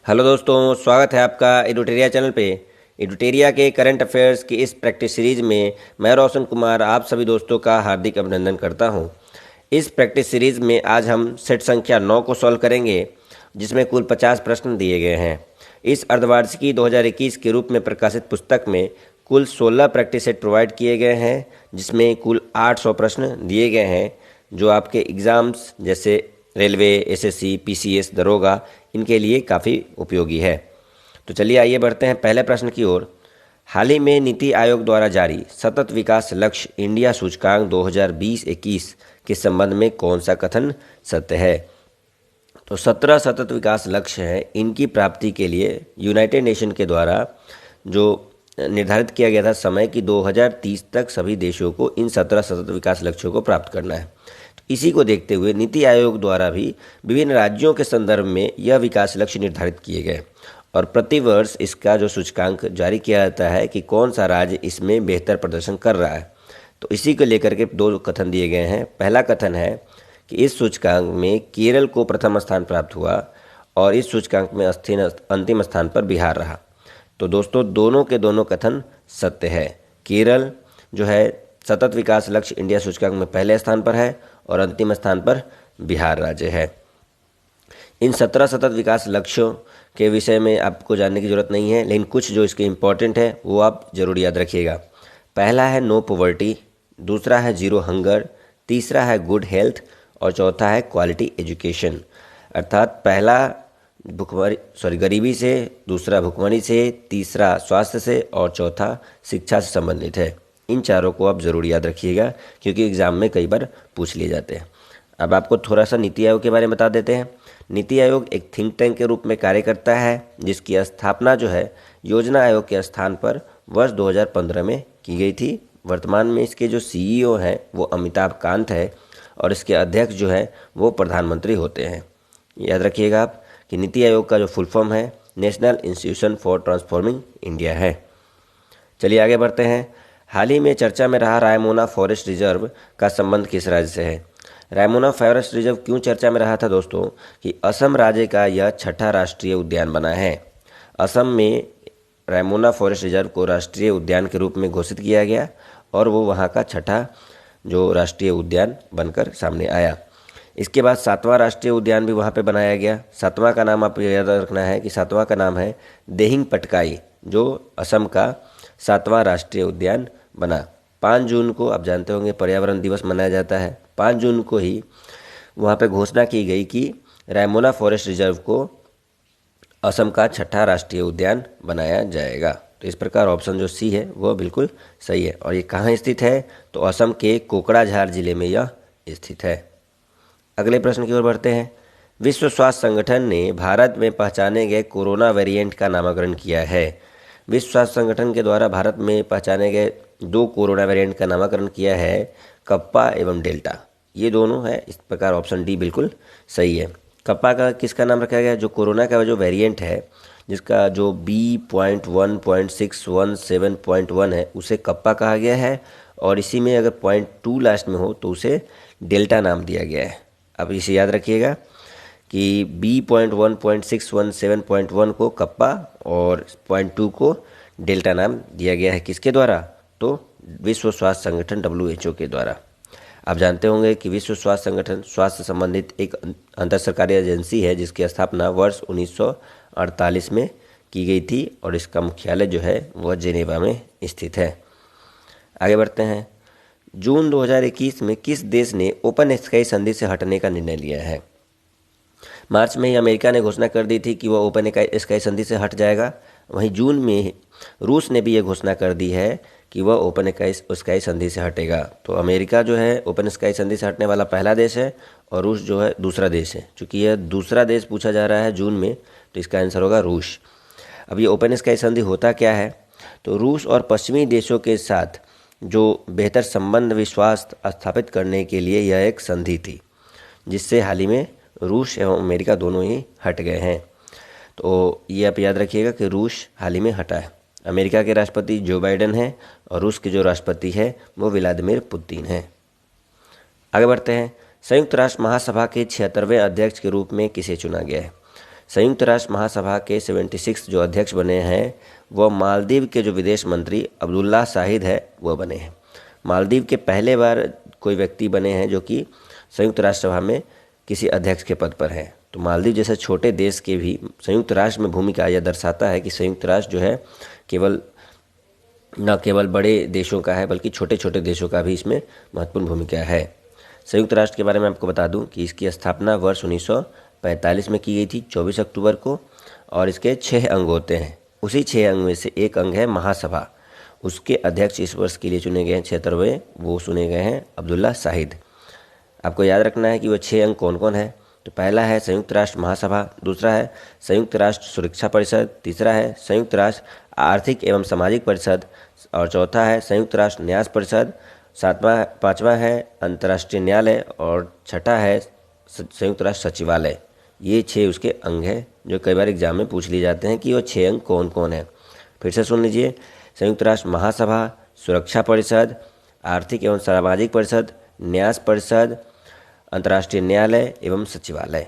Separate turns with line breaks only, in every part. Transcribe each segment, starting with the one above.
Hello दोस्तों, स्वागत है आपका एडुटेरिया चैनल पे। एडुटेरिया के करंट अफेयर्स की इस प्रैक्टिस सीरीज में मैं रोशन कुमार आप सभी दोस्तों का हार्दिक अभिनंदन करता हूं। इस प्रैक्टिस सीरीज में आज हम सेट संख्या 9 को सॉल्व करेंगे, जिसमें कुल 50 प्रश्न दिए गए हैं। इस अर्धवार्षिकी 2021 के रूप में प्रकाशित पुस्तक में कुल 16 प्रैक्टिस सेट प्रोवाइड किए गए हैं, जिसमें कुल 800 प्रश्न दिए गए हैं, जो आपके एग्ज़ाम्स जैसे रेलवे, एसएससी, पीसीएस, दरोगा इनके लिए काफ़ी उपयोगी है। तो चलिए आइए बढ़ते हैं पहले प्रश्न की ओर। हाल ही में नीति आयोग द्वारा जारी सतत विकास लक्ष्य इंडिया सूचकांक 2020-21 के संबंध में कौन सा कथन सत्य है? तो 17 सतत विकास लक्ष्य हैं। इनकी प्राप्ति के लिए यूनाइटेड नेशन के द्वारा जो निर्धारित किया गया था समय कि 2030 तक सभी देशों को इन 17 सतत विकास लक्ष्यों को प्राप्त करना है। तो इसी को देखते हुए नीति आयोग द्वारा भी विभिन्न राज्यों के संदर्भ में यह विकास लक्ष्य निर्धारित किए गए और प्रतिवर्ष इसका जो सूचकांक जारी किया जाता है कि कौन सा राज्य इसमें बेहतर प्रदर्शन कर रहा है। तो इसी को लेकर के दो कथन दिए गए हैं। पहला कथन है कि इस सूचकांक में केरल को प्रथम स्थान प्राप्त हुआ और इस सूचकांक में अंतिम स्थान पर बिहार रहा। तो दोस्तों, दोनों के दोनों कथन सत्य है। केरल जो है सतत विकास लक्ष्य इंडिया सूचकांक में पहले स्थान पर है और अंतिम स्थान पर बिहार राज्य है। इन 17 सतत विकास लक्ष्यों के विषय में आपको जानने की जरूरत नहीं है, लेकिन कुछ जो इसके इम्पोर्टेंट है वो आप जरूर याद रखिएगा। पहला है नो पॉवर्टी, दूसरा है जीरो हंगर, तीसरा है गुड हेल्थ और चौथा है क्वालिटी एजुकेशन। अर्थात पहला गरीबी से, दूसरा भुखमरी से, तीसरा स्वास्थ्य से और चौथा शिक्षा से संबंधित है। इन चारों को आप ज़रूर याद रखिएगा क्योंकि एग्ज़ाम में कई बार पूछ लिए जाते हैं। अब आपको थोड़ा सा नीति आयोग के बारे में बता देते हैं। नीति आयोग एक थिंक टैंक के रूप में कार्य करता है, जिसकी स्थापना जो है योजना आयोग के स्थान पर वर्ष 2015 में की गई थी। वर्तमान में इसके जो सीईओ हैं वो अमिताभ कांत है और इसके अध्यक्ष जो है वो प्रधानमंत्री होते हैं। याद रखिएगा आप कि नीति आयोग का जो फुल फॉर्म है national institution for transforming India है। चलिए आगे बढ़ते हैं। हाल ही में चर्चा में रहा रायमोना फॉरेस्ट रिजर्व का संबंध किस राज्य से है? रायमोना फॉरेस्ट रिजर्व क्यों चर्चा में रहा था दोस्तों कि असम राज्य का यह छठा राष्ट्रीय उद्यान बना है। असम में रायमोना फॉरेस्ट रिजर्व को राष्ट्रीय उद्यान के रूप में घोषित किया गया और वो वहाँ का छठा जो राष्ट्रीय उद्यान बनकर सामने आया। इसके बाद 7वां राष्ट्रीय उद्यान भी वहाँ पे बनाया गया। 7वां का नाम आप याद रखना है कि 7वां का नाम है देहिंग पटकाई, जो असम का 7वां राष्ट्रीय उद्यान बना। 5 जून को आप जानते होंगे पर्यावरण दिवस मनाया जाता है। 5 जून को ही वहाँ पे घोषणा की गई कि रायमोना फॉरेस्ट रिजर्व को असम का छठा राष्ट्रीय उद्यान बनाया जाएगा। तो इस प्रकार ऑप्शन जो सी है वो बिल्कुल सही है। और ये कहाँ स्थित है? तो असम के कोकराझार जिले में यह स्थित है। अगले प्रश्न की ओर बढ़ते हैं। विश्व स्वास्थ्य संगठन ने भारत में पहचाने गए कोरोना वेरिएंट का नामकरण किया है। विश्व स्वास्थ्य संगठन के द्वारा भारत में पहचाने गए 2 कोरोना वेरिएंट का नामकरण किया है, कप्पा एवं डेल्टा। ये दोनों है। इस प्रकार ऑप्शन डी बिल्कुल सही है। कप्पा का किसका नाम रखा गया? जो कोरोना का जो वेरिएंट है जिसका जो B.1.617.1 है उसे कप्पा कहा गया है और इसी में अगर .2 लास्ट में हो तो उसे डेल्टा नाम दिया गया है। अब इसे याद रखिएगा कि B.1.617.1 को कप्पा और .2 को डेल्टा नाम दिया गया है। किसके द्वारा? तो विश्व स्वास्थ्य संगठन WHO के द्वारा। आप जानते होंगे कि विश्व स्वास्थ्य संगठन स्वास्थ्य संबंधित एक अंतर सरकारी एजेंसी है जिसकी स्थापना वर्ष 1948 में की गई थी और इसका मुख्यालय जो है वह जेनेवा में स्थित है। आगे बढ़ते हैं। जून 2021 में किस देश ने ओपन स्काई संधि से हटने का निर्णय लिया है? मार्च में ही अमेरिका ने घोषणा कर दी थी कि वह ओपन स्काई संधि से हट जाएगा। वहीं जून में रूस ने भी ये घोषणा कर दी है कि वह ओपन स्काई संधि से हटेगा। तो अमेरिका जो है ओपन स्काई संधि से हटने वाला पहला देश है और रूस जो है दूसरा देश है। चूँकि यह दूसरा देश पूछा जा रहा है जून में, तो इसका आंसर होगा रूस। अब ये ओपन स्काई संधि होता क्या है? तो रूस और पश्चिमी देशों के साथ जो बेहतर संबंध विश्वास स्थापित करने के लिए यह एक संधि थी, जिससे हाल ही में रूस एवं अमेरिका दोनों ही हट गए हैं। तो ये आप याद रखिएगा कि रूस हाल ही में हटा है। अमेरिका के राष्ट्रपति जो बाइडेन हैं और रूस के जो राष्ट्रपति है वो व्लादिमीर पुतिन हैं। आगे बढ़ते हैं। संयुक्त राष्ट्र महासभा के 76वें अध्यक्ष के रूप में किसे चुना गया है? संयुक्त राष्ट्र महासभा के 76 जो अध्यक्ष बने हैं वह मालदीव के जो विदेश मंत्री अब्दुल्ला शाहिद है वह बने हैं। मालदीव के पहले बार कोई व्यक्ति बने हैं जो कि संयुक्त राष्ट्र सभा में किसी अध्यक्ष के पद पर हैं। तो मालदीव जैसे छोटे देश के भी संयुक्त राष्ट्र में भूमिका यह दर्शाता है कि संयुक्त राष्ट्र जो है न केवल बड़े देशों का है बल्कि छोटे छोटे देशों का भी इसमें महत्वपूर्ण भूमिका है। संयुक्त राष्ट्र के बारे में आपको बता दूं कि इसकी स्थापना वर्ष 1945 में की गई थी 24 अक्टूबर को, और इसके 6 अंग होते हैं। उसी 6 अंग में से एक अंग है महासभा। उसके अध्यक्ष इस वर्ष के लिए चुने गए हैं 76वें, वो चुने गए हैं अब्दुल्ला शाहिद। आपको याद रखना है कि वो 6 अंग कौन कौन है। तो पहला है संयुक्त राष्ट्र महासभा, दूसरा है संयुक्त राष्ट्र सुरक्षा परिषद, तीसरा है संयुक्त राष्ट्र आर्थिक एवं सामाजिक परिषद, और चौथा है संयुक्त राष्ट्र न्यास परिषद, पांचवा है अंतर्राष्ट्रीय न्यायालय, और छठा है संयुक्त राष्ट्र सचिवालय। ये 6 उसके अंग हैं जो कई बार एग्जाम में पूछ लिए जाते हैं कि वो 6 अंग कौन कौन है। फिर से सुन लीजिए, संयुक्त राष्ट्र महासभा, सुरक्षा परिषद, आर्थिक एवं सामाजिक परिषद, न्यास परिषद, अंतर्राष्ट्रीय न्यायालय एवं सचिवालय।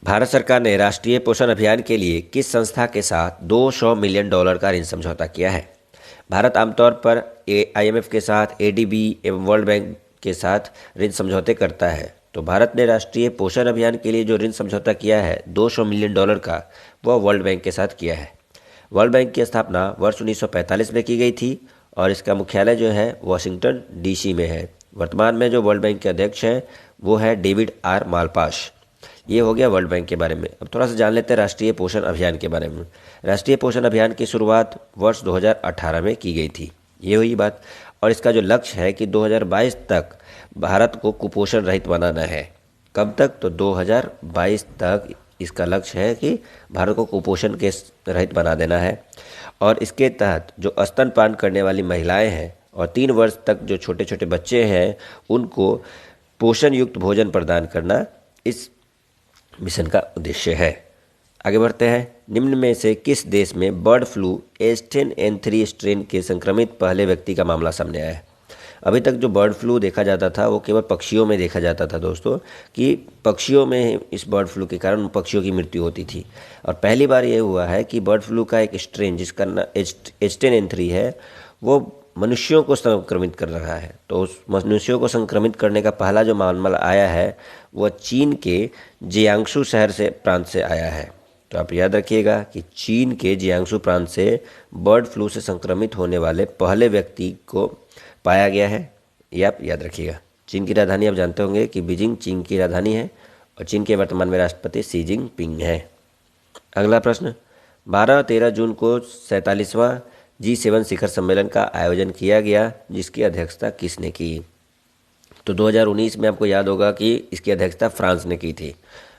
भारत सरकार ने राष्ट्रीय पोषण अभियान के लिए किस संस्था के साथ $200 मिलियन का ऋण समझौता किया है? भारत आमतौर पर IMF के साथ, ADB एवं वर्ल्ड बैंक के साथ ऋण समझौते करता है। तो भारत ने राष्ट्रीय पोषण अभियान के लिए जो ऋण समझौता किया है $200 मिलियन का, वह वर्ल्ड बैंक के साथ किया है। वर्ल्ड बैंक की स्थापना वर्ष 1945 में की गई थी और इसका मुख्यालय जो है वाशिंगटन DC में है। वर्तमान में जो वर्ल्ड बैंक के अध्यक्ष हैं वो है डेविड R मालपास। ये हो गया वर्ल्ड बैंक के बारे में। अब थोड़ा सा जान लेते हैं राष्ट्रीय पोषण अभियान के बारे में। राष्ट्रीय पोषण अभियान की शुरुआत वर्ष 2018 में की गई थी, ये हुई बात। और इसका जो लक्ष्य है कि 2022 तक भारत को कुपोषण रहित बनाना है। कब तक? तो 2022 तक इसका लक्ष्य है कि भारत को कुपोषण के रहित बना देना है। और इसके तहत जो स्तनपान करने वाली महिलाएं हैं और 3 वर्ष तक जो छोटे छोटे बच्चे हैं उनको पोषण युक्त भोजन प्रदान करना इस मिशन का उद्देश्य है। आगे बढ़ते हैं। निम्न में से किस देश में बर्ड फ्लू H10N3 स्ट्रेन के संक्रमित पहले व्यक्ति का मामला सामने आया है? अभी तक जो बर्ड फ्लू देखा जाता था वो केवल पक्षियों में देखा जाता था दोस्तों, कि पक्षियों में इस बर्ड फ्लू के कारण पक्षियों की मृत्यु होती थी। और पहली बार ये हुआ है कि बर्ड फ्लू का एक स्ट्रेन जिसका H10N3 है वो मनुष्यों को संक्रमित कर रहा है। तो उस मनुष्यों को संक्रमित करने का पहला जो मामला आया है वह चीन के जियांगसू शहर से प्रांत से आया है। तो आप याद रखिएगा कि चीन के जियांगसू प्रांत से बर्ड फ्लू से संक्रमित होने वाले पहले व्यक्ति को पाया गया है। ये आप याद रखिएगा। चीन की राजधानी आप जानते होंगे कि बीजिंग चीन की राजधानी है और चीन के वर्तमान में राष्ट्रपति शी जिनपिंग है। अगला प्रश्न, 12-13 जून को 47वां G7 शिखर सम्मेलन का आयोजन किया गया जिसकी अध्यक्षता किसने की? तो 2019 में आपको याद होगा कि इसकी अध्यक्षता फ्रांस ने की थी।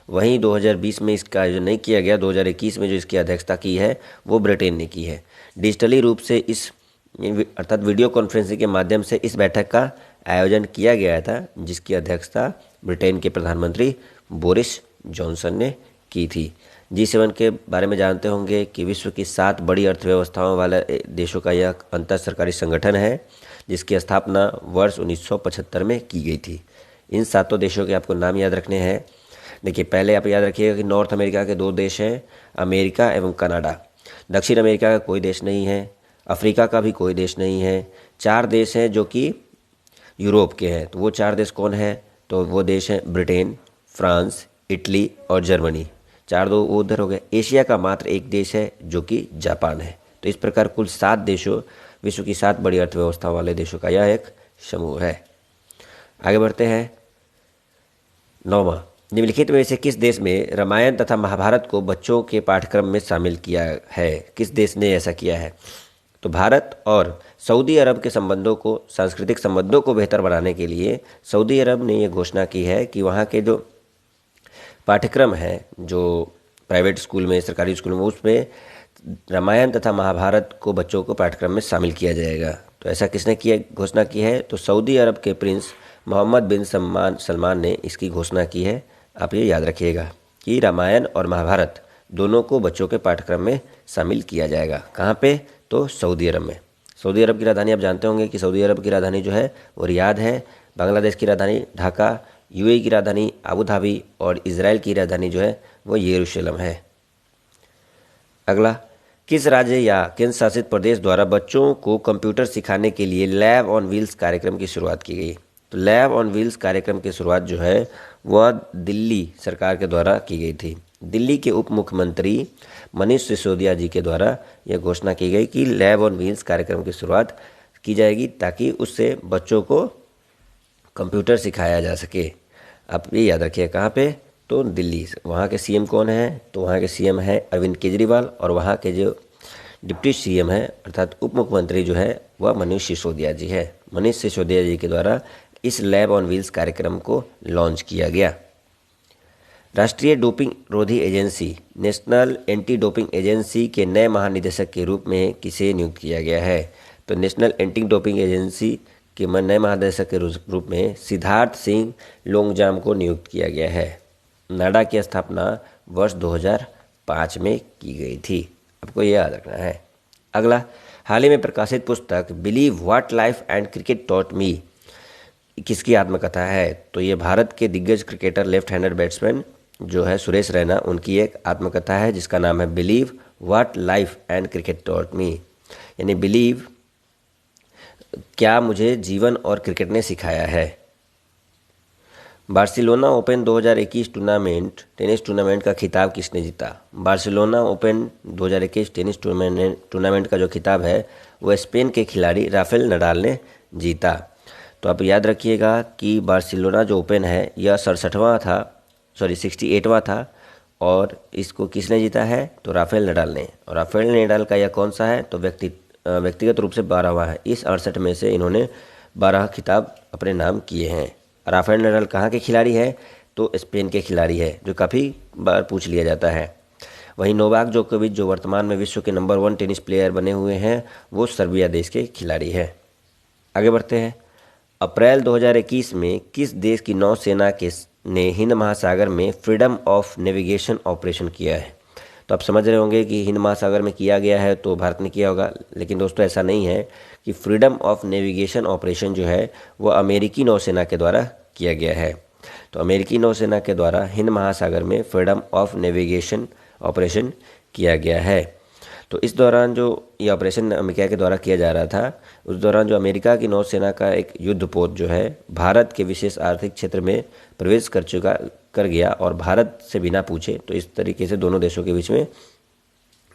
वहीं 2020 में इसका आयोजन नहीं किया गया। 2021 में जो इसकी अध्यक्षता की है वो ब्रिटेन ने की है। डिजिटली रूप से इस अर्थात वीडियो कॉन्फ्रेंसिंग के माध्यम से इस बैठक का आयोजन किया गया था जिसकी अध्यक्षता ब्रिटेन के प्रधानमंत्री बोरिस जॉनसन ने की थी। G7 के बारे में जानते होंगे कि विश्व की 7 बड़ी अर्थव्यवस्थाओं वाले देशों का यह अंतर सरकारी संगठन है जिसकी स्थापना वर्ष 1975 में की गई थी। इन 7 देशों के आपको नाम याद रखने हैं। देखिए, पहले आप याद रखिएगा कि नॉर्थ अमेरिका के 2 देश हैं, अमेरिका एवं कनाडा। दक्षिण अमेरिका का कोई देश नहीं है, अफ्रीका का भी कोई देश नहीं है। 4 देश हैं जो कि यूरोप के हैं। तो वो 4 देश कौन है? तो वो देश हैं ब्रिटेन, फ्रांस, इटली और जर्मनी। 4 उधर हो गए। एशिया का मात्र एक देश है जो कि जापान है। तो इस प्रकार कुल 7 देशों, विश्व की 7 बड़ी अर्थव्यवस्था वाले देशों का यह एक समूह है। आगे बढ़ते हैं। 9वां, निम्नलिखित में से किस देश में रामायण तथा महाभारत को बच्चों के पाठ्यक्रम में शामिल किया है? किस देश ने ऐसा किया है? तो भारत और सऊदी अरब के संबंधों को, सांस्कृतिक संबंधों को बेहतर बनाने के लिए सऊदी अरब ने यह घोषणा की है कि वहाँ के जो पाठ्यक्रम है, जो प्राइवेट स्कूल में, सरकारी स्कूल में, उसमें रामायण तथा महाभारत को बच्चों को पाठ्यक्रम में शामिल किया जाएगा। तो ऐसा किसने किया, घोषणा की है? तो सऊदी अरब के प्रिंस मोहम्मद बिन सलमान ने इसकी घोषणा की है। आप ये याद रखिएगा कि रामायण और महाभारत दोनों को बच्चों के पाठ्यक्रम में शामिल किया जाएगा। कहाँ पे? तो सऊदी अरब में। सऊदी अरब की राजधानी आप जानते होंगे कि सऊदी अरब की राजधानी जो है वो रियाद है। बांग्लादेश की राजधानी ढाका, UAE की राजधानी अबू धाबी और इजराइल की राजधानी जो है वो यरूशलेम है। अगला, किस राज्य या केंद्र शासित प्रदेश द्वारा बच्चों को कंप्यूटर सिखाने के लिए लैब ऑन व्हील्स कार्यक्रम की शुरुआत की गई? तो लैब ऑन व्हील्स कार्यक्रम की शुरुआत जो है वह दिल्ली सरकार के द्वारा की गई थी। दिल्ली के उप मुख्यमंत्री मनीष सिसोदिया जी के द्वारा यह घोषणा की गई कि लैब ऑन व्हील्स कार्यक्रम की शुरुआत की जाएगी ताकि उससे बच्चों को कंप्यूटर सिखाया जा सके। आप ये याद रखिए कहाँ पे, तो दिल्ली। वहाँ के सीएम कौन है? तो वहाँ के सीएम है अरविंद केजरीवाल, और वहाँ के जो डिप्टी सीएम है अर्थात उप मुख्यमंत्री जो है वह मनीष सिसोदिया जी है। मनीष सिसोदिया जी के द्वारा इस लैब ऑन व्हील्स कार्यक्रम को लॉन्च किया गया। राष्ट्रीय डोपिंग रोधी agency national anti doping agency के नए महानिदेशक के रूप में किसे नियुक्त किया गया है? तो नेशनल एंटी डोपिंग एजेंसी के नए महानिदेशक के रूप में सिद्धार्थ सिंह लोंगजाम को नियुक्त किया गया है। नाडा की स्थापना वर्ष 2005 में की गई थी। आपको यह याद रखना है। अगला, हाल ही में प्रकाशित पुस्तक believe what life and cricket taught me किसकी आत्मकथा है? तो ये भारत के दिग्गज क्रिकेटर लेफ्ट हैंडेड बैट्समैन जो है सुरेश रैना, उनकी एक आत्मकथा है जिसका नाम है believe what life and cricket taught me, यानी बिलीव क्या मुझे जीवन और क्रिकेट ने सिखाया है। बार्सिलोना ओपन 2021 टेनिस टूर्नामेंट का खिताब किसने जीता? बार्सिलोना ओपन 2021 टेनिस टूर्नामेंट का जो खिताब है वो स्पेन के खिलाड़ी राफेल नडाल ने जीता। तो आप याद रखिएगा कि बार्सिलोना जो ओपन है यह 68वां था और इसको किसने जीता है? तो राफेल नडाल ने। और राफेल नडाल का यह कौन सा है? तो व्यक्तिगत रूप से 12वां है। इस 68 में से इन्होंने 12 खिताब अपने नाम किए हैं। राफेल नडाल कहाँ के खिलाड़ी है? तो स्पेन के खिलाड़ी है, जो काफ़ी बार पूछ लिया जाता है। वहीं नोवाक जोकोविच जो वर्तमान में विश्व के नंबर 1 टेनिस प्लेयर बने हुए हैं वो सर्बिया देश के खिलाड़ी है। आगे बढ़ते हैं। अप्रैल 2021 में किस देश की नौसेना ने हिंद महासागर में फ्रीडम ऑफ नेविगेशन ऑपरेशन किया है? तो आप समझ रहे होंगे कि हिंद महासागर में किया गया है तो भारत ने किया होगा, लेकिन दोस्तों ऐसा नहीं है कि फ्रीडम ऑफ नेविगेशन ऑपरेशन जो है वो अमेरिकी नौसेना के द्वारा किया गया है। तो अमेरिकी नौसेना के द्वारा हिंद महासागर में फ्रीडम ऑफ नेविगेशन ऑपरेशन किया गया है। तो इस दौरान जो ये ऑपरेशन अमेरिका के द्वारा किया जा रहा था, उस दौरान जो अमेरिका की नौसेना का एक युद्धपोत जो है भारत के विशेष आर्थिक क्षेत्र में प्रवेश कर गया और भारत से बिना पूछे, तो इस तरीके से दोनों देशों के बीच में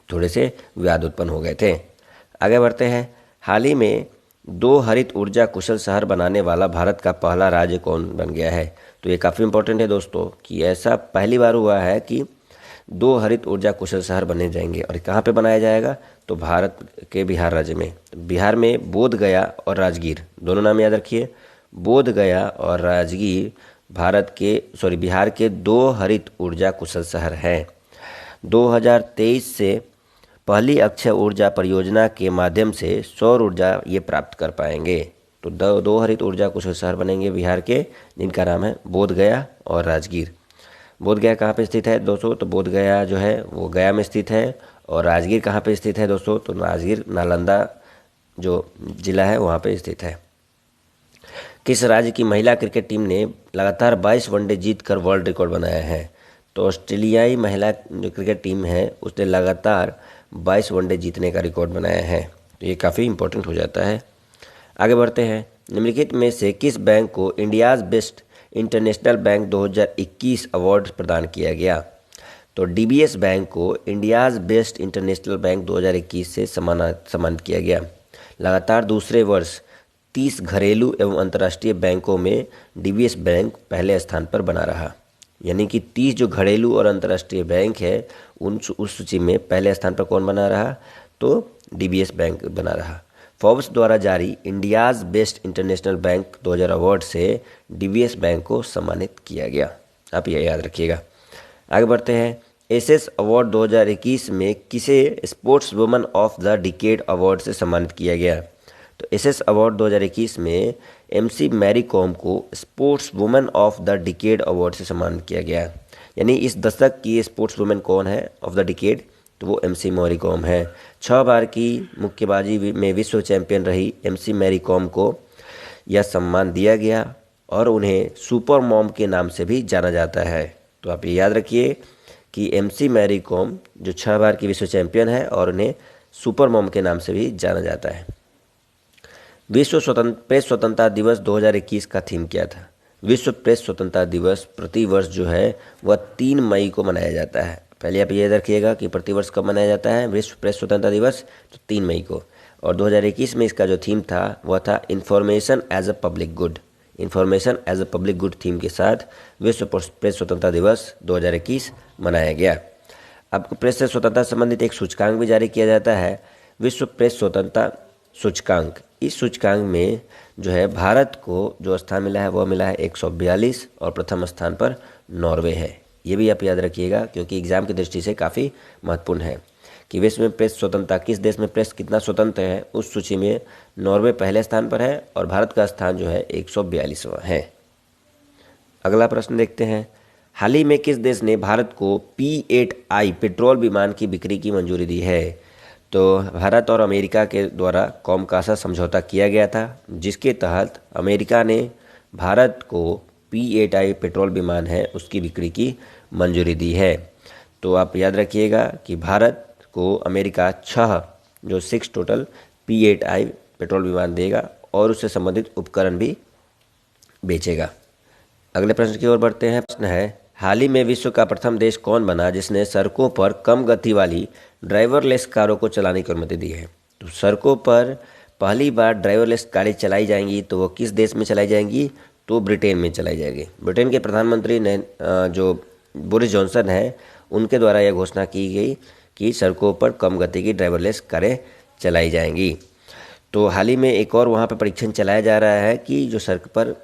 थोड़े से विवाद उत्पन्न हो गए थे। आगे बढ़ते हैं। हाल ही में 2 हरित ऊर्जा कुशल शहर बनाने वाला भारत का पहला राज्य कौन बन गया है? तो ये काफ़ी इंपॉर्टेंट है दोस्तों कि ऐसा पहली बार हुआ है कि 2 हरित ऊर्जा कुशल शहर बने जाएंगे। और कहाँ पे बनाया जाएगा? तो भारत के बिहार राज्य में। बिहार में बोध गया और राजगीर, दोनों नाम याद रखिए। बोध गया और राजगीर बिहार के 2 हरित ऊर्जा कुशल शहर हैं। 2023 से पहली अक्षय ऊर्जा परियोजना के माध्यम से सौर ऊर्जा ये प्राप्त कर पाएंगे। तो 2 हरित ऊर्जा कुशल शहर बनेंगे बिहार के, जिनका नाम है बोध गया और राजगीर। बोध गया कहाँ पे स्थित है दोस्तों? तो बोध गया जो है वो गया में स्थित है। और राजगीर कहाँ पे स्थित है दोस्तों? तो राजगीर नालंदा जो जिला है वहाँ पे स्थित है। किस राज्य की महिला क्रिकेट टीम ने लगातार 22 वनडे जीतकर वर्ल्ड रिकॉर्ड बनाया है? तो ऑस्ट्रेलियाई महिला जो क्रिकेट टीम है उसने लगातार 22 वनडे जीतने का रिकॉर्ड बनाया है। तो ये काफ़ी इंपॉर्टेंट हो जाता है। आगे बढ़ते हैं। निम्नलिखित में से किस बैंक को India's best international bank 2021 award प्रदान किया गया? तो डीबीएस बैंक को इंडियाज़ बेस्ट इंटरनेशनल बैंक 2021 से सम्मानित किया गया। लगातार दूसरे वर्ष 30 घरेलू एवं अंतर्राष्ट्रीय बैंकों में डीबीएस बैंक पहले स्थान पर बना रहा, यानी कि 30 जो घरेलू और अंतर्राष्ट्रीय बैंक है उस सूची में पहले स्थान पर कौन बना रहा? तो डीबीएस बैंक बना रहा। फोर्ब्स द्वारा जारी India's best international bank 2000 award से डीबीएस बैंक को सम्मानित किया गया। आप यह याद रखिएगा। आगे बढ़ते हैं। एसएस अवार्ड 2021 में किसे sports woman of the decade award से सम्मानित किया गया? तो एसएस अवार्ड 2021 में एमसी मैरी कॉम को sports woman of the decade award से सम्मानित किया गया। यानी इस दशक की स्पोर्ट्स वुमेन कौन है ऑफ द डिकेड? तो वो एमसी मैरी कॉम है। 6 बार की मुक्केबाजी में विश्व चैंपियन रही एमसी मैरी कॉम को यह सम्मान दिया गया और उन्हें सुपर मॉम के नाम से भी जाना जाता है। तो आप ये याद रखिए कि MC मैरी कॉम जो 6 बार की विश्व चैंपियन है और उन्हें सुपर मॉम के नाम से भी जाना जाता है। विश्व प्रेस स्वतंत्रता दिवस 2021 का थीम क्या था? विश्व प्रेस स्वतंत्रता दिवस प्रतिवर्ष जो है वह 3 मई को मनाया जाता है। पहले आप ये याद रखिएगा कि प्रतिवर्ष कब मनाया जाता है विश्व प्रेस स्वतंत्रता दिवस, तो 3 मई को। और 2021 में इसका जो थीम था वह था information as a public good. Information as a public good theme के साथ विश्व प्रेस स्वतंत्रता दिवस 2021 मनाया गया। आपको प्रेस से स्वतंत्रता संबंधित एक सूचकांक भी जारी किया जाता है, विश्व प्रेस स्वतंत्रता सूचकांक। इस सूचकांक में जो है भारत को जो स्थान मिला है वह मिला है 142 और प्रथम स्थान पर नॉर्वे है। ये भी आप याद रखिएगा क्योंकि एग्जाम की दृष्टि से काफ़ी महत्वपूर्ण है कि विश्व में प्रेस स्वतंत्रता, किस देश में प्रेस कितना स्वतंत्र है, उस सूची में नॉर्वे पहले स्थान पर है और भारत का स्थान जो है 142वां है। अगला प्रश्न देखते हैं, हाल ही में किस देश ने भारत को P-8I पेट्रोल विमान की बिक्री की मंजूरी दी है? तो भारत और अमेरिका के द्वारा कॉमकासा समझौता किया गया था, जिसके तहत अमेरिका ने भारत को P-8I पेट्रोल विमान है उसकी बिक्री की मंजूरी दी है। तो आप याद रखिएगा कि भारत को अमेरिका 6 टोटल P-8I पेट्रोल विमान देगा और उससे संबंधित उपकरण भी बेचेगा। अगले प्रश्न की ओर बढ़ते हैं। प्रश्न है, हाल ही में विश्व का प्रथम देश कौन बना जिसने सड़कों पर कम गति वाली ड्राइवरलेस कारों को चलाने की अनुमति दी है? तो सड़कों पर पहली बार ड्राइवरलेस कारें चलाई जाएंगी तो वो किस देश में चलाई जाएंगी? तो ब्रिटेन में चलाई जाएगी। ब्रिटेन के प्रधानमंत्री ने जो बोरिस जॉनसन है उनके द्वारा यह घोषणा की गई कि सड़कों पर कम गति की ड्राइवरलेस कारें चलाई जाएंगी। तो हाल ही में एक और वहाँ पर परीक्षण चलाया जा रहा है कि जो सड़क पर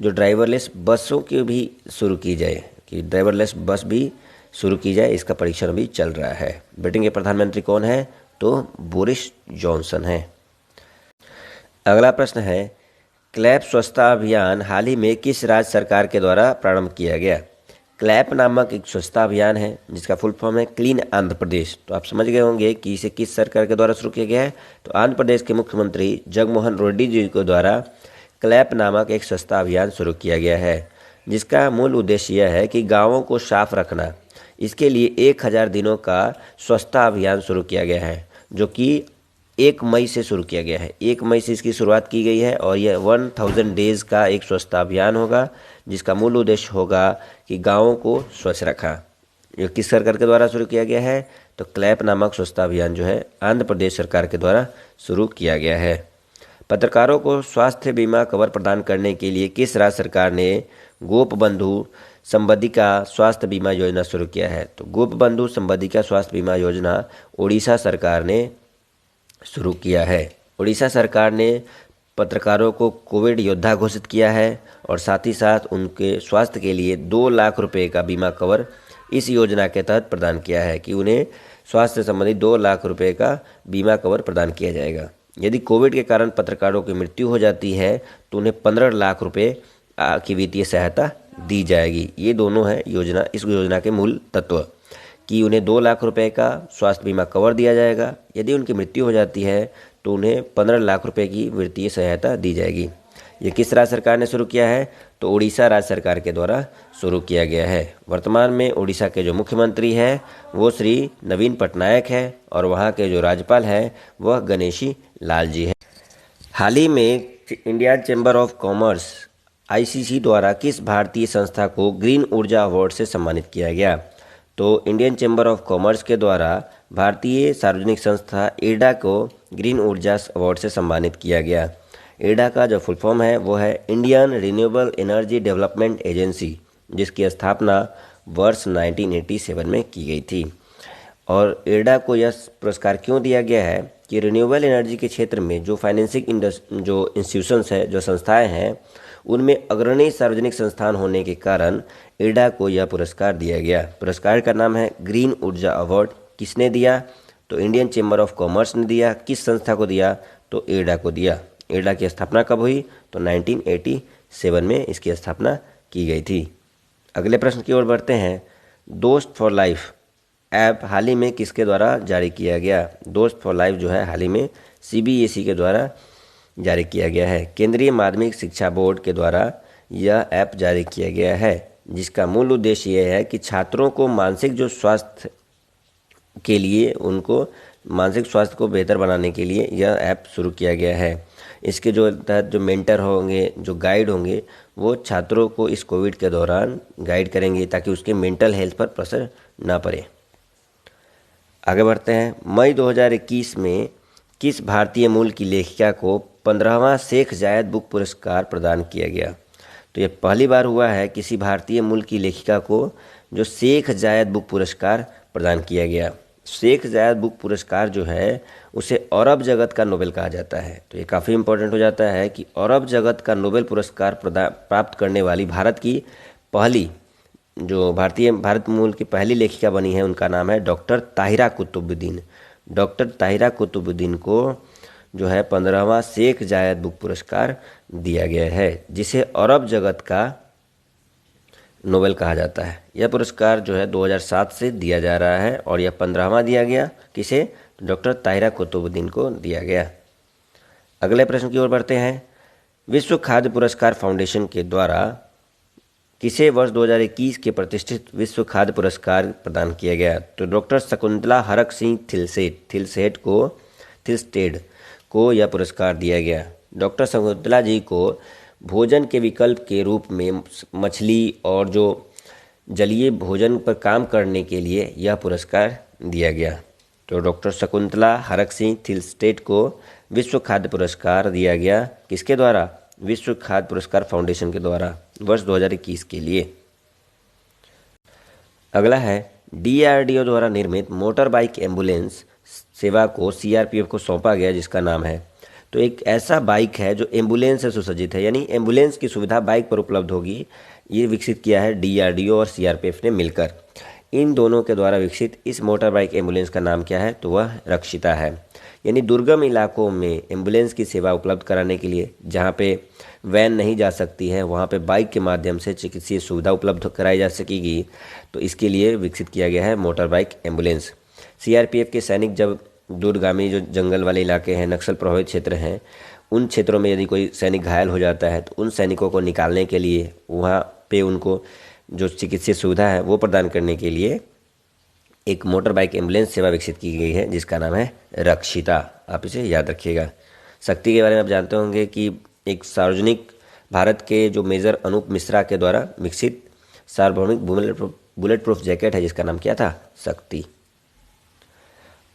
जो ड्राइवरलेस बसों की भी शुरू की जाए, कि ड्राइवरलेस बस भी शुरू की जाए, इसका परीक्षण अभी चल रहा है। ब्रिटेन के प्रधानमंत्री कौन है? तो बोरिस जॉनसन है। अगला प्रश्न है, क्लैप स्वच्छता अभियान हाल ही में किस राज्य सरकार के द्वारा प्रारंभ किया गया? क्लैप नामक एक स्वच्छता अभियान है जिसका फुल फॉर्म है क्लीन आंध्र प्रदेश। तो आप समझ गए होंगे कि इसे किस सरकार के द्वारा शुरू किया गया है। तो आंध्र प्रदेश के मुख्यमंत्री जगनमोहन रेड्डी जी के द्वारा क्लैप नामक एक स्वच्छता अभियान शुरू किया गया है, जिसका मूल उद्देश्य यह है कि गाँवों को साफ रखना। इसके लिए 1000 दिनों का स्वच्छता अभियान शुरू किया गया है, जो कि 1 मई से शुरू किया गया है। 1 मई से इसकी शुरुआत की गई है और यह 1000 डेज़ का एक स्वच्छता अभियान होगा, जिसका मूल उद्देश्य होगा कि गाँवों को स्वच्छ रखा। ये किस सरकार के द्वारा शुरू किया गया है? तो क्लैप नामक स्वच्छता अभियान जो है आंध्र प्रदेश सरकार के द्वारा शुरू किया गया है। पत्रकारों को स्वास्थ्य बीमा कवर प्रदान करने के लिए किस राज्य सरकार ने गोपबंधु संबंधिका स्वास्थ्य बीमा योजना शुरू किया है? तो गोपबंधु संबंधिका स्वास्थ्य बीमा योजना उड़ीसा सरकार ने शुरू किया है। उड़ीसा सरकार ने पत्रकारों को कोविड योद्धा घोषित किया है और साथ ही साथ उनके स्वास्थ्य के लिए 2 लाख रुपए का बीमा कवर इस योजना के तहत प्रदान किया है कि उन्हें स्वास्थ्य संबंधी 2 लाख रुपए का बीमा कवर प्रदान किया जाएगा। यदि कोविड के कारण पत्रकारों की मृत्यु हो जाती है तो उन्हें 15 लाख रुपए की वित्तीय सहायता दी जाएगी। ये दोनों है योजना, इस योजना के मूल तत्व, कि उन्हें 2 लाख रुपए का स्वास्थ्य बीमा कवर दिया जाएगा। यदि उनकी मृत्यु हो जाती है तो उन्हें 15 लाख रुपए की वित्तीय सहायता दी जाएगी। ये किस राज्य सरकार ने शुरू किया है? तो उड़ीसा राज्य सरकार के द्वारा शुरू किया गया है। वर्तमान में उड़ीसा के जो मुख्यमंत्री हैं वो श्री नवीन पटनायक है और वहाँ के जो राज्यपाल हैं वह गणेशी लाल जी है। हाल ही में Indian chamber of commerce ICC द्वारा किस भारतीय संस्था को ग्रीन ऊर्जा अवार्ड से सम्मानित किया गया? तो इंडियन चैम्बर ऑफ कॉमर्स के द्वारा भारतीय सार्वजनिक संस्था एडा को ग्रीन ऊर्जा अवार्ड से सम्मानित किया गया। एडा का जो फुल फॉर्म है वो है Indian renewable energy development agency, जिसकी स्थापना वर्ष 1987 में की गई थी। और एडा को यह पुरस्कार क्यों दिया गया है कि रिन्यूएबल एनर्जी के क्षेत्र में जो फाइनेंसिंग जो इंस्टीट्यूशंस है, जो संस्थाएं हैं, उनमें अग्रणी सार्वजनिक संस्थान होने के कारण एडा को यह पुरस्कार दिया गया। पुरस्कार का नाम है ग्रीन ऊर्जा अवार्ड। किसने दिया? तो इंडियन चैम्बर ऑफ कॉमर्स ने दिया। किस संस्था को दिया? तो एडा को दिया। एडा की स्थापना कब हुई? तो 1987 में इसकी स्थापना की गई थी। अगले प्रश्न की ओर बढ़ते हैं। दोस्त फॉर लाइफ ऐप हाल ही में किसके द्वारा जारी किया गया? दोस्त फॉर लाइफ जो है हाल ही में CBSE के द्वारा जारी किया गया है। केंद्रीय माध्यमिक शिक्षा बोर्ड के द्वारा यह ऐप जारी किया गया है। जिसका मूल उद्देश्य यह है कि छात्रों को मानसिक जो स्वास्थ्य के लिए उनको मानसिक स्वास्थ्य को बेहतर बनाने के लिए यह ऐप शुरू किया गया है। इसके जो तहत जो मेंटर होंगे, जो गाइड होंगे, वो छात्रों को इस कोविड के दौरान गाइड करेंगे ताकि उसके मेंटल हेल्थ पर प्रेशर ना पड़े। आगे बढ़ते हैं। मई 2021 में किस भारतीय मूल की लेखिका को 15वां शेख जायद बुक पुरस्कार प्रदान किया गया? तो ये पहली बार हुआ है किसी भारतीय मूल की लेखिका को जो शेख जायद बुक पुरस्कार प्रदान किया गया। शेख जायद बुक पुरस्कार जो है उसे अरब जगत का नोबेल कहा जाता है। तो ये काफ़ी इम्पोर्टेंट हो जाता है कि अरब जगत का नोबेल पुरस्कार प्राप्त करने वाली भारत की पहली जो भारत मूल की पहली लेखिका बनी है, उनका नाम है डॉक्टर ताहिरा कुतुबुद्दीन। डॉक्टर ताहिरा कुतुबुद्दीन को जो है 15वां शेख जायद बुक पुरस्कार दिया गया है, जिसे अरब जगत का नोबेल कहा जाता है। यह पुरस्कार जो है 2007 से दिया जा रहा है और यह 15वां दिया गया। किसे? डॉक्टर ताहिरा कुतुबुद्दीन को दिया गया। अगले प्रश्न की ओर बढ़ते हैं। विश्व खाद्य पुरस्कार फाउंडेशन के द्वारा किसे वर्ष 2021 के प्रतिष्ठित विश्व खाद्य पुरस्कार प्रदान किया गया? तो डॉक्टर शकुंतला हरक सिंह थिलस्टेड को यह पुरस्कार दिया गया। डॉक्टर शकुंतला जी को भोजन के विकल्प के रूप में मछली और जो जलीय भोजन पर काम करने के लिए यह पुरस्कार दिया गया। तो डॉक्टर शकुंतला हरक सिंह थिलस्टेड को विश्व खाद्य पुरस्कार दिया गया। किसके द्वारा? विश्व खाद्य पुरस्कार फाउंडेशन के द्वारा वर्ष 2021 के लिए। अगला है DRDO द्वारा निर्मित मोटर बाइक एम्बुलेंस सेवा को CRPF को सौंपा गया, जिसका नाम है। तो एक ऐसा बाइक है जो एम्बुलेंस से सुसज्जित है, यानी एम्बुलेंस की सुविधा बाइक पर उपलब्ध होगी। ये विकसित किया है DRDO और CRPF ने मिलकर। इन दोनों के द्वारा विकसित इस मोटर बाइक एम्बुलेंस का नाम क्या है? तो वह रक्षिता है। यानी दुर्गम इलाकों में एम्बुलेंस की सेवा उपलब्ध कराने के लिए, जहाँ पे वैन नहीं जा सकती है, वहाँ पे बाइक के माध्यम से चिकित्सीय सुविधा उपलब्ध कराई जा सकेगी। तो इसके लिए विकसित किया गया है मोटर बाइक एम्बुलेंस। CRPF के सैनिक जब दूरगामी जो जंगल वाले इलाके हैं, नक्सल प्रभावित क्षेत्र हैं, उन क्षेत्रों में यदि कोई सैनिक घायल हो जाता है तो उन सैनिकों को निकालने के लिए, वहाँ पे उनको जो चिकित्सीय सुविधा है वो प्रदान करने के लिए एक मोटर बाइक एम्बुलेंस सेवा विकसित की गई है, जिसका नाम है रक्षिता। आप इसे याद रखिएगा। शक्ति के बारे में आप जानते होंगे कि एक सार्वजनिक भारत के जो मेजर अनूप मिश्रा के द्वारा विकसित सार्वभौमिक बुलेट प्रूफ जैकेट है, जिसका नाम क्या था? शक्ति।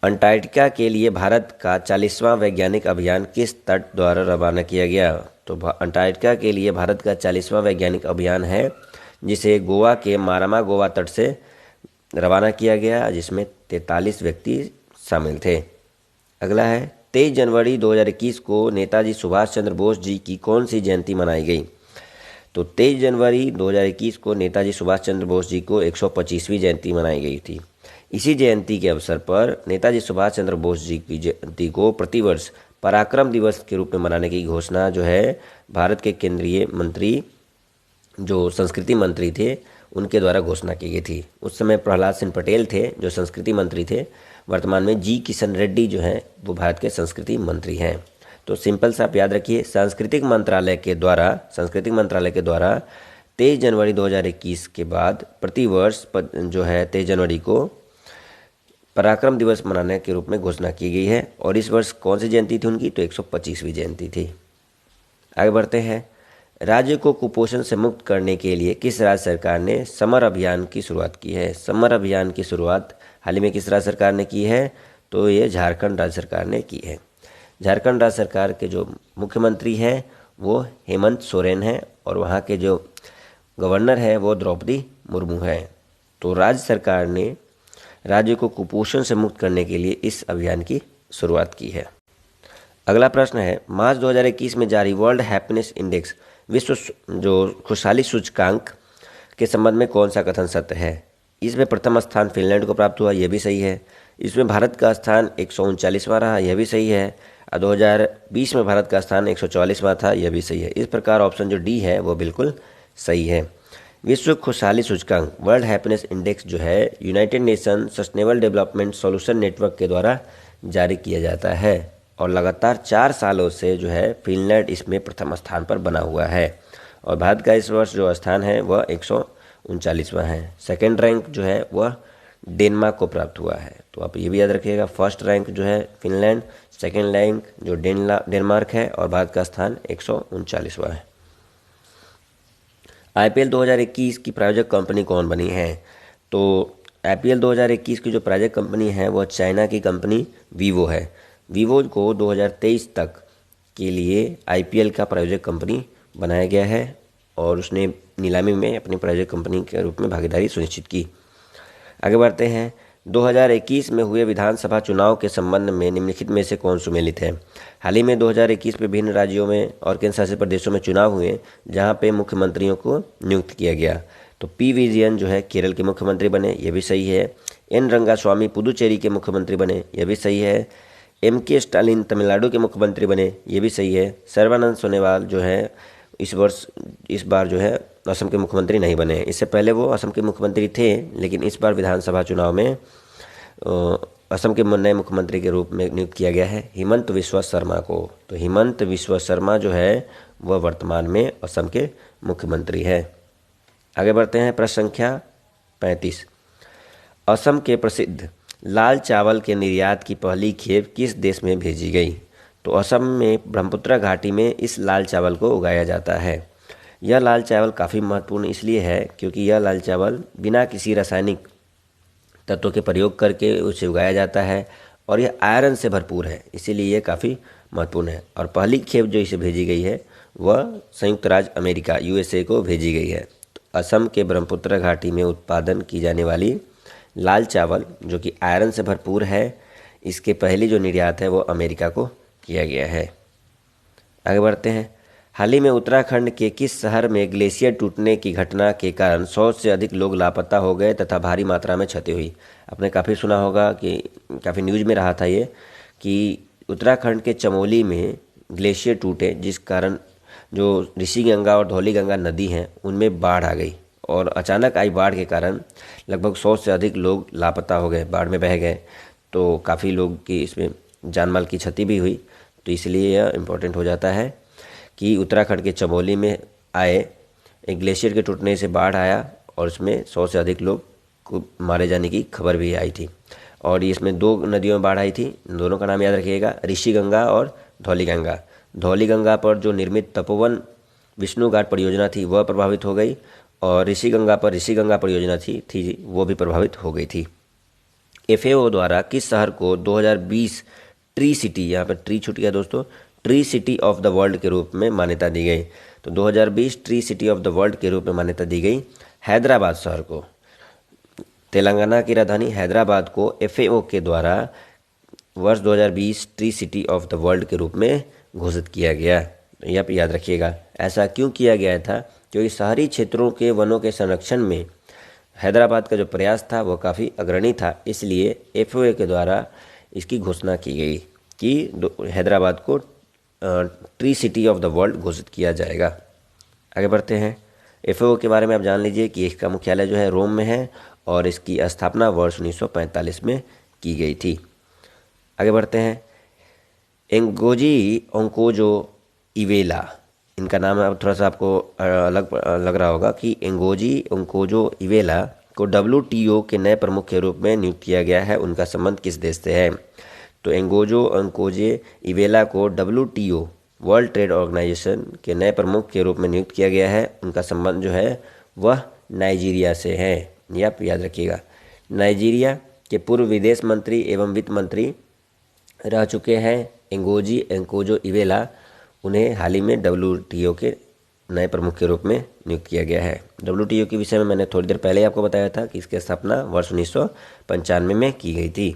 अंटार्कटिका के लिए भारत का 40वां वैज्ञानिक अभियान किस तट द्वारा रवाना किया गया? तो अंटार्कटिका के लिए भारत का 40वां वैज्ञानिक अभियान है, जिसे गोवा के मारामा गोवा तट से रवाना किया गया, जिसमें 43 व्यक्ति शामिल थे। अगला है 23 जनवरी 2021 को नेताजी सुभाष चंद्र बोस जी की कौन सी जयंती मनाई गई? तो 23 जनवरी 2021 को नेताजी सुभाष चंद्र बोस जी को 125वीं जयंती मनाई गई थी। इसी जयंती के अवसर पर नेताजी सुभाष चंद्र बोस जी की जयंती को प्रतिवर्ष पराक्रम दिवस के रूप में मनाने की घोषणा जो है भारत के केंद्रीय मंत्री, जो संस्कृति मंत्री थे, उनके द्वारा घोषणा की गई थी। उस समय प्रहलाद सिंह पटेल थे जो संस्कृति मंत्री थे। वर्तमान में जी किशन रेड्डी जो हैं वो भारत के संस्कृति मंत्री हैं। तो सिंपल सा आप याद रखिए, सांस्कृतिक मंत्रालय के द्वारा 23 जनवरी 2021 के बाद प्रतिवर्ष जो है 23 जनवरी को पराक्रम दिवस मनाने के रूप में घोषणा की गई है। और इस वर्ष कौन सी जयंती थी उनकी? तो 125वीं जयंती थी। आगे बढ़ते हैं। राज्य को कुपोषण से मुक्त करने के लिए किस राज्य सरकार ने समर अभियान की शुरुआत की है? समर अभियान की शुरुआत हाल ही में किस राज्य सरकार ने की है? तो ये झारखंड राज्य सरकार ने की है। झारखंड राज्य सरकार के जो मुख्यमंत्री हैं वो हेमंत सोरेन हैं और वहाँ के जो गवर्नर हैं वो द्रौपदी मुर्मू हैं। तो राज्य सरकार ने राज्य को कुपोषण से मुक्त करने के लिए इस अभियान की शुरुआत की है। अगला प्रश्न है, मार्च 2021 में जारी वर्ल्ड हैप्पीनेस इंडेक्स विश्व जो खुशहाली सूचकांक के संबंध में कौन सा कथन सत्य है? इसमें प्रथम स्थान फिनलैंड को प्राप्त हुआ, यह भी सही है। इसमें भारत का स्थान 139वां रहा, यह भी सही है। 2020 में भारत का स्थान 144वां था, यह भी सही है। इस प्रकार ऑप्शन जो डी है वो बिल्कुल सही है। विश्व खुशहाली सूचकांक वर्ल्ड हैप्पीनेस इंडेक्स जो है United nation sustainable development solution network के द्वारा जारी किया जाता है और लगातार 4 सालों से जो है फिनलैंड इसमें प्रथम स्थान पर बना हुआ है और भारत का इस वर्ष जो स्थान है वह 139वां है। सेकंड रैंक जो है वह डेनमार्क को प्राप्त हुआ है। तो आप ये भी याद रखिएगा, फर्स्ट रैंक जो है फिनलैंड, सेकंड रैंक जो डेनमार्क है और भारत का स्थान 139वां है। IPL 2021 की प्रायोजक कंपनी कौन बनी है? तो IPL 2021 की जो प्रायोजक कंपनी है वह चाइना की कंपनी वीवो है। वीवो को 2023 तक के लिए IPL का प्रायोजक कंपनी बनाया गया है और उसने नीलामी में अपनी प्रायोजक कंपनी के रूप में भागीदारी सुनिश्चित की। आगे बढ़ते हैं। 2021 में हुए विधानसभा चुनाव के संबंध में निम्नलिखित में से कौन सुमेलित है? हाल ही में 2021 में विभिन्न राज्यों में और केंद्र शासित प्रदेशों में चुनाव हुए जहां पे मुख्यमंत्रियों को नियुक्त किया गया। तो पी विजयन जो है केरल के मुख्यमंत्री बने, ये भी सही है। एन रंगास्वामी पुदुचेरी के मुख्यमंत्री बने, ये भी सही है। MK स्टालिन तमिलनाडु के मुख्यमंत्री बने, ये भी सही है। सर्बानंद सोनोवाल जो है इस बार जो है असम के मुख्यमंत्री नहीं बने। इससे पहले वो असम के मुख्यमंत्री थे, लेकिन इस बार विधानसभा चुनाव में असम के नए मुख्यमंत्री के रूप में नियुक्त किया गया है हिमंत विश्व शर्मा को। तो हिमंत विश्व शर्मा जो है वह वर्तमान में असम के मुख्यमंत्री है। आगे बढ़ते हैं। प्रश्न संख्या 35। असम के प्रसिद्ध लाल चावल के निर्यात की पहली खेप किस देश में भेजी गई? तो असम में ब्रह्मपुत्र घाटी में इस लाल चावल को उगाया जाता है। यह लाल चावल काफ़ी महत्वपूर्ण इसलिए है क्योंकि यह लाल चावल बिना किसी रासायनिक तत्वों के प्रयोग करके उसे उगाया जाता है और यह आयरन से भरपूर है, इसीलिए यह काफ़ी महत्वपूर्ण है। और पहली खेप जो इसे भेजी गई है वह संयुक्त राज्य अमेरिका USA को भेजी गई है। तो असम के ब्रह्मपुत्र घाटी में उत्पादन की जाने वाली लाल चावल जो कि आयरन से भरपूर है, इसके पहली जो निर्यात है वो अमेरिका को किया गया है। आगे बढ़ते हैं। हाल ही में उत्तराखंड के किस शहर में ग्लेशियर टूटने की घटना के कारण 100 से अधिक लोग लापता हो गए तथा भारी मात्रा में क्षति हुई? आपने काफ़ी सुना होगा कि काफ़ी न्यूज़ में रहा था ये कि उत्तराखंड के चमोली में ग्लेशियर टूटे, जिस कारण जो ऋषि गंगा और धौली गंगा नदी हैं उनमें बाढ़ आ गई और अचानक आई बाढ़ के कारण लगभग 100 से अधिक लोग लापता हो गए, बाढ़ में बह गए। तो काफ़ी लोग की इसमें जान माल की क्षति भी हुई। तो इसलिए यह इम्पोर्टेंट हो जाता है कि उत्तराखंड के चमोली में आए एक ग्लेशियर के टूटने से बाढ़ आया और उसमें 100 से अधिक लोग को मारे जाने की खबर भी आई थी। और इसमें 2 नदियों में बाढ़ आई थी, दोनों का नाम याद रखिएगा, ऋषि गंगा और धौली गंगा। धौली गंगा पर जो निर्मित तपोवन विष्णु घाट परियोजना थी वह प्रभावित हो गई और ऋषि गंगा पर ऋषि गंगा परियोजना थी वो भी प्रभावित हो गई थी। FAO द्वारा किस शहर को 2020 ट्री सिटी, यहाँ पर ट्री छूट गया दोस्तों, tree city of the world के रूप में मान्यता दी गई? तो 2020 tree city of the world के रूप में मान्यता दी गई हैदराबाद शहर को। तेलंगाना की राजधानी हैदराबाद को FAO के द्वारा वर्ष 2020 tree city of the world के रूप में घोषित किया गया। तो यह याद रखिएगा। ऐसा क्यों किया गया था? क्योंकि शहरी क्षेत्रों के वनों के संरक्षण में हैदराबाद का जो प्रयास था वो काफ़ी अग्रणी था, इसलिए FAO के द्वारा इसकी घोषणा की गई कि हैदराबाद को tree city of the world घोषित किया जाएगा। आगे बढ़ते हैं। FAO के बारे में आप जान लीजिए कि इसका मुख्यालय जो है रोम में है और इसकी स्थापना वर्ष 1945 में की गई थी। आगे बढ़ते हैं। एंगोजी ओंकोजो इवेला, इनका नाम अब थोड़ा सा आपको अलग लग रहा होगा कि एंगोजी ओंकोजो इवेला को WTO के नए प्रमुख के रूप में नियुक्त किया गया है। उनका संबंध किस देश से है? तो एंगोजो ओंकोजे इवेला को WTO वर्ल्ड ट्रेड ऑर्गेनाइजेशन के नए प्रमुख के रूप में नियुक्त किया गया है। उनका संबंध जो है वह नाइजीरिया से है, यह आप याद रखिएगा। नाइजीरिया के पूर्व विदेश मंत्री एवं वित्त मंत्री रह चुके हैं एंगोजी ओंकोजो इवेला। उन्हें हाल ही में WTO के नए प्रमुख के रूप में नियुक्त किया गया है। WTO के विषय में मैंने थोड़ी देर पहले आपको बताया था कि इसकी स्थापना वर्ष 1995 में की गई थी।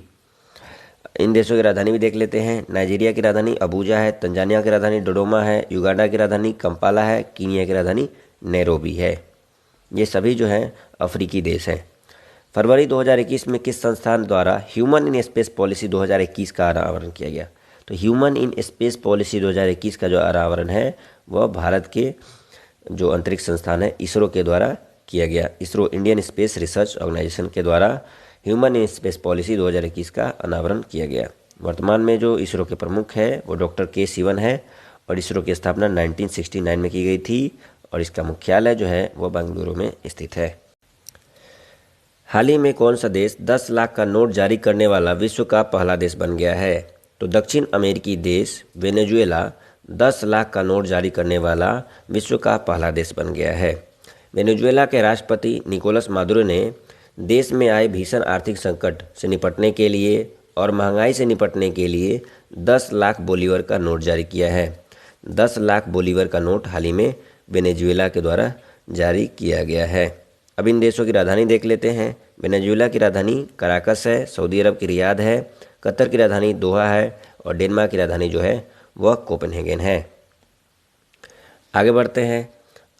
इन देशों की राजधानी भी देख लेते हैं। नाइजीरिया की राजधानी अबूजा है, तंजानिया की राजधानी डोडोमा है, युगांडा की राजधानी कंपाला है, कीनिया की राजधानी नैरोबी है। ये सभी जो हैं अफ्रीकी देश हैं। फरवरी 2021 में किस संस्थान द्वारा ह्यूमन इन स्पेस पॉलिसी 2021 का अनावरण किया गया? तो ह्यूमन इन स्पेस पॉलिसी 2021 का जो अनावरण है वह भारत के जो अंतरिक्ष संस्थान है इसरो के द्वारा किया गया। ISRO Indian space research organisation के द्वारा ह्यूमन इन स्पेस पॉलिसी 2021 का अनावरण किया गया। वर्तमान में जो इसरो के प्रमुख है वो डॉक्टर के सिवन है और इसरो की स्थापना 1969 में की गई थी और इसका मुख्यालय जो है वो बेंगलुरु में स्थित है। हाल ही में कौन सा देश 10 लाख का नोट जारी करने वाला विश्व का पहला देश बन गया है? तो दक्षिण अमेरिकी देश वेनेजुएला 10 लाख का नोट जारी करने वाला विश्व का पहला देश बन गया है। वेनेजुएला के राष्ट्रपति निकोलस मादुरो ने देश में आए भीषण आर्थिक संकट से निपटने के लिए और महंगाई से निपटने के लिए 10 लाख बोलीवर का नोट जारी किया है। 10 लाख बोलीवर का नोट हाल ही में वेनेजुएला के द्वारा जारी किया गया है। अब इन देशों की राजधानी देख लेते हैं। वेनेजुएला की राजधानी कराकस है, सऊदी अरब की रियाद है, कतर की राजधानी दोहा है और डेनमार्क की राजधानी जो है वह कोपेनहेगन है। आगे बढ़ते हैं।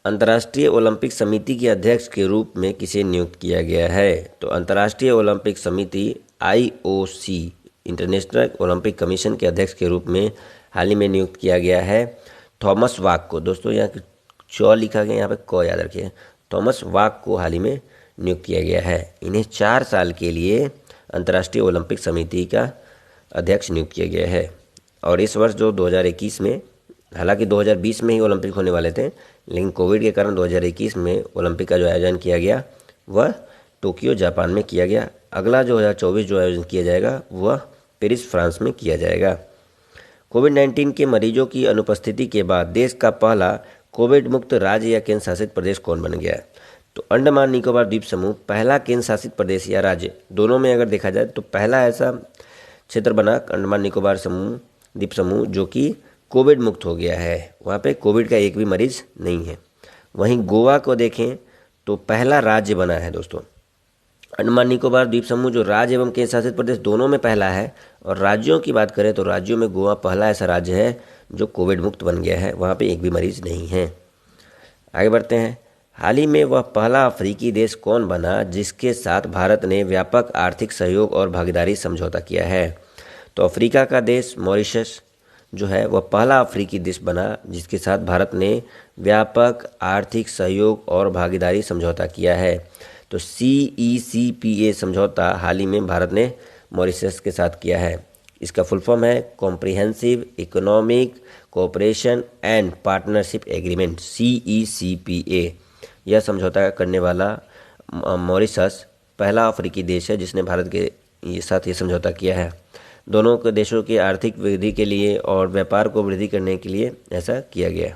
अंतर्राष्ट्रीय ओलंपिक समिति के अध्यक्ष के रूप में किसे नियुक्त किया गया है? तो अंतर्राष्ट्रीय ओलंपिक समिति IOC इंटरनेशनल ओलंपिक कमीशन के अध्यक्ष के रूप में हाल ही में नियुक्त किया गया है थॉमस वाक को। दोस्तों यहाँ चौ लिखा गया, यहाँ पे क याद रखिए। थॉमस वाक को हाल ही में नियुक्त किया गया है। इन्हें 4 साल के लिए अंतर्राष्ट्रीय ओलंपिक समिति का अध्यक्ष नियुक्त किया गया है। और इस वर्ष जो 2021 में, हालांकि 2020 में ही ओलंपिक होने वाले थे, लेकिन कोविड के कारण 2021 में ओलंपिक का जो आयोजन किया गया वह टोक्यो जापान में किया गया। अगला 2024 जो आयोजन किया जाएगा वह पेरिस फ्रांस में किया जाएगा। कोविड-19 के मरीजों की अनुपस्थिति के बाद देश का पहला कोविड मुक्त राज्य या केंद्र शासित प्रदेश कौन बन गया? तो अंडमान निकोबार द्वीप समूह पहला केंद्र शासित प्रदेश या राज्य, दोनों में अगर देखा जाए तो पहला ऐसा क्षेत्र बना अंडमान निकोबार द्वीप समूह जो कि कोविड मुक्त हो गया है। वहाँ पे कोविड का एक भी मरीज नहीं है। वहीं गोवा को देखें तो पहला राज्य बना है। दोस्तों अंडमान निकोबार द्वीप समूह जो राज्य एवं केंद्र शासित प्रदेश दोनों में पहला है, और राज्यों की बात करें तो राज्यों में गोवा पहला ऐसा राज्य है जो कोविड मुक्त बन गया है। वहाँ पे एक भी मरीज नहीं है। आगे बढ़ते हैं। हाल ही में वह पहला अफ्रीकी देश कौन बना जिसके साथ भारत ने व्यापक आर्थिक सहयोग और भागीदारी समझौता किया है? तो अफ्रीका का देश मॉरिशस जो है वह पहला अफ्रीकी देश बना जिसके साथ भारत ने व्यापक आर्थिक सहयोग और भागीदारी समझौता किया है। तो CECPA समझौता हाल ही में भारत ने मॉरिशस के साथ किया है। इसका फुल फॉर्म है comprehensive economic cooperation and partnership agreement, CECPA। यह समझौता करने वाला मॉरिशस पहला अफ्रीकी देश है जिसने भारत के साथ ये समझौता किया है। दोनों के देशों की आर्थिक वृद्धि के लिए और व्यापार को वृद्धि करने के लिए ऐसा किया गया।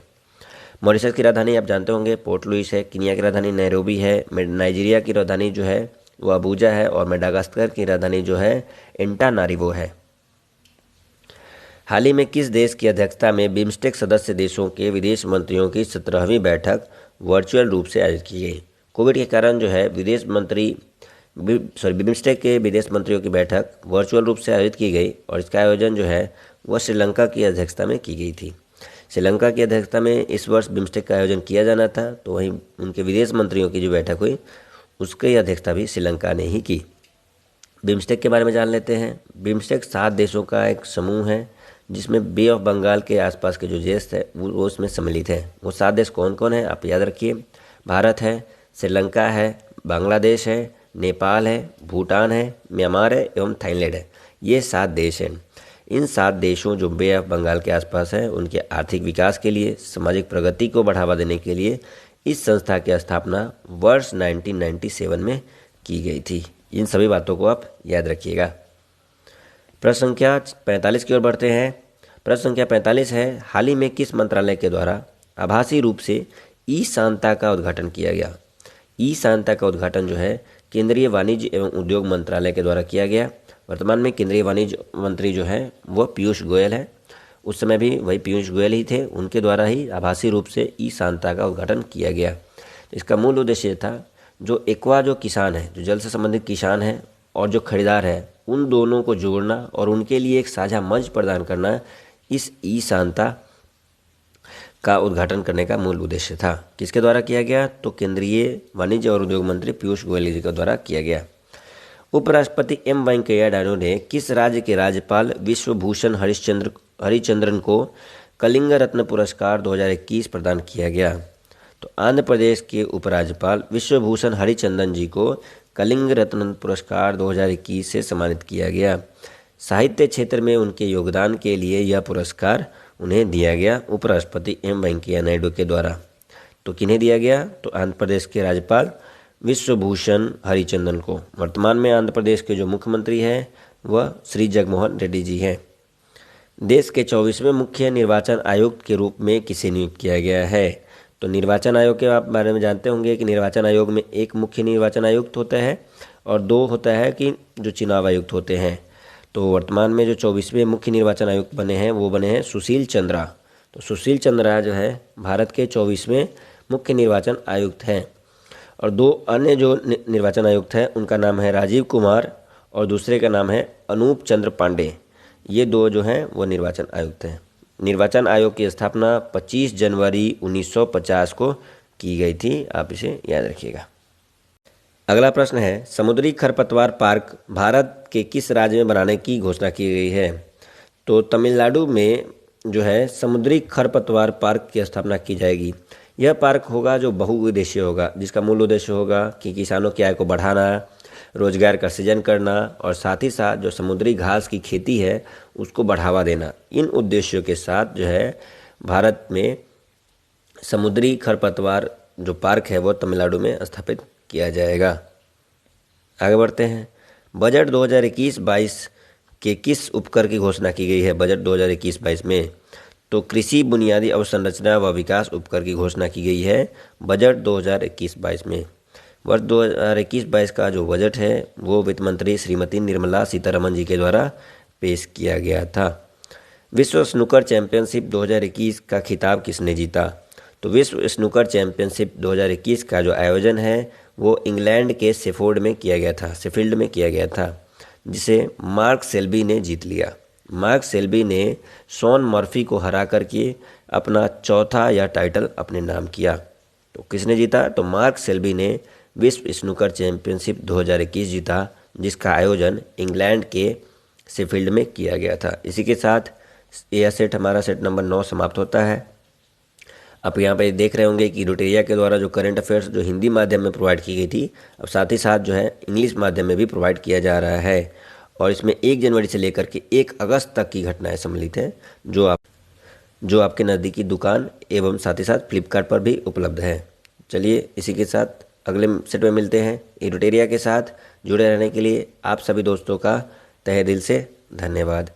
मॉरिशस की राजधानी आप जानते होंगे पोर्ट लुइस है, केन्या की राजधानी नैरोबी है, नाइजीरिया की राजधानी जो है वो अबूजा है और मेडागास्कर की राजधानी जो है एंटानारिवो है। हाल ही में किस देश की अध्यक्षता में बिम्स्टेक सदस्य देशों के विदेश मंत्रियों की 17वीं बैठक वर्चुअल रूप से आयोजित की गई? कोविड के कारण जो है बिम्स्टेक के विदेश मंत्रियों की बैठक वर्चुअल रूप से आयोजित की गई और इसका आयोजन जो है वह श्रीलंका की अध्यक्षता में की गई थी। श्रीलंका की अध्यक्षता में इस वर्ष बिम्स्टेक का आयोजन किया जाना था, तो वहीं उनके विदेश मंत्रियों की जो बैठक हुई उसकी अध्यक्षता भी श्रीलंका ने ही की। बिम्स्टेक के बारे में जान लेते हैं। बिम्स्टेक 7 देशों का एक समूह है जिसमें बे ऑफ बंगाल के आसपास के जो देश है वो उसमें सम्मिलित है। वो 7 देश कौन कौन है आप याद रखिए। भारत है, श्रीलंका है, बांग्लादेश है, नेपाल है, भूटान है, म्यांमार है एवं थाईलैंड है। ये 7 देश हैं। इन 7 देशों जो बे ऑफ बंगाल के आसपास हैं उनके आर्थिक विकास के लिए, सामाजिक प्रगति को बढ़ावा देने के लिए इस संस्था की स्थापना वर्ष 1997 में की गई थी। इन सभी बातों को आप याद रखिएगा। प्रश्न संख्या 45 की ओर बढ़ते हैं। प्रश्न संख्या 45 है, हाल ही में किस मंत्रालय के द्वारा आभासी रूप से ई शांता का उद्घाटन किया गया? ई शांता का उद्घाटन जो है केंद्रीय वाणिज्य एवं उद्योग मंत्रालय के द्वारा किया गया। वर्तमान में केंद्रीय वाणिज्य मंत्री जो है वह पीयूष गोयल है। उस समय भी वही पीयूष गोयल ही थे, उनके द्वारा ही आभासी रूप से ई शांता का उद्घाटन किया गया। इसका मूल उद्देश्य था जो एक्वा जो किसान है, जो जल से संबंधित किसान है और जो खरीदार है, उन दोनों को जोड़ना और उनके लिए एक साझा मंच प्रदान करना इस ई शांता का उद्घाटन करने का मूल उद्देश्य था। किसके द्वारा किया गया? तो केंद्रीय वाणिज्य और उद्योग मंत्री पीयूष गोयल जी के द्वारा किया गया। उपराष्ट्रपति M वेंकैया नायडू ने किस राज्य के राज्यपाल विश्वभूषण हरिचंद्रन को कलिंग रत्न पुरस्कार 2021 प्रदान किया गया? तो आंध्र प्रदेश के उपराज्यपाल विश्वभूषण हरिचंदन जी को कलिंग रत्न पुरस्कार 2021 से सम्मानित किया गया। साहित्य क्षेत्र में उनके योगदान के लिए यह पुरस्कार उन्हें दिया गया उपराष्ट्रपति M वेंकैया नायडू के द्वारा। तो किन्हें दिया गया? तो आंध्र प्रदेश के राज्यपाल विश्वभूषण हरिचंदन को। वर्तमान में आंध्र प्रदेश के जो मुख्यमंत्री हैं वह श्री जगनमोहन रेड्डी जी हैं। देश के 24वें मुख्य निर्वाचन आयुक्त के रूप में किसे नियुक्त किया गया है? तो निर्वाचन आयोग के आप बारे में जानते होंगे कि निर्वाचन आयोग में एक मुख्य निर्वाचन आयुक्त होता है और दो होता है कि जो चुनाव आयुक्त होते हैं। तो वर्तमान में जो 24वें मुख्य निर्वाचन आयुक्त बने हैं वो बने हैं सुशील चंद्रा। तो सुशील चंद्रा जो है भारत के 24वें मुख्य निर्वाचन आयुक्त हैं। और दो अन्य जो निर्वाचन आयुक्त हैं उनका नाम है राजीव कुमार और दूसरे का नाम है अनूप चंद्र पांडे। ये दो जो हैं वो निर्वाचन आयुक्त हैं। निर्वाचन आयोग की स्थापना 25 जनवरी 1950 को की गई थी। आप इसे याद रखिएगा। अगला प्रश्न है, समुद्री खरपतवार पार्क भारत के किस राज्य में बनाने की घोषणा की गई है? तो तमिलनाडु में जो है समुद्री खरपतवार पार्क की स्थापना की जाएगी। यह पार्क होगा जो बहुउद्देशीय होगा, जिसका मूल उद्देश्य होगा कि किसानों की आय को बढ़ाना, रोजगार का सृजन करना और साथ ही साथ जो समुद्री घास की खेती है उसको बढ़ावा देना। इन उद्देश्यों के साथ जो है भारत में समुद्री खरपतवार जो पार्क है वो तमिलनाडु में स्थापित किया जाएगा। आगे बढ़ते हैं। बजट 2021-22 के किस उपकर की घोषणा की गई है? बजट 2021-22 में तो कृषि बुनियादी अवसंरचना व विकास उपकर की घोषणा की गई है बजट 2021-22 में। वर्ष 2021-22 का जो बजट है वो वित्त मंत्री श्रीमती निर्मला सीतारमण जी के द्वारा पेश किया गया था। विश्व स्नूकर चैंपियनशिप 2021 का खिताब किसने जीता? तो विश्व स्नूकर चैंपियनशिप 2021 का जो आयोजन है वो इंग्लैंड के शेफील्ड में किया गया था, जिसे मार्क सेल्बी ने जीत लिया। मार्क सेल्बी ने शॉन मर्फी को हरा करके अपना चौथा यह टाइटल अपने नाम किया। तो किसने जीता? तो मार्क सेल्बी ने विश्व स्नूकर चैंपियनशिप 2021 जीता, जिसका आयोजन इंग्लैंड के शेफील्ड में किया गया था। इसी के साथ यह सेट हमारा सेट नंबर 9 समाप्त होता है। आप यहाँ पे देख रहे होंगे कि एडुटेरिया के द्वारा जो करंट अफेयर्स जो हिंदी माध्यम में प्रोवाइड की गई थी, अब साथ ही साथ जो है इंग्लिश माध्यम में भी प्रोवाइड किया जा रहा है। और इसमें 1 जनवरी से लेकर के 1 अगस्त तक की घटनाएं सम्मिलित हैं, जो आपके नज़दीकी दुकान एवं साथ ही साथ फ्लिपकार्ट पर भी उपलब्ध है। चलिए इसी के साथ अगले सेट में मिलते हैं। एडुटेरिया के साथ जुड़े रहने के लिए आप सभी दोस्तों का तहे दिल से धन्यवाद।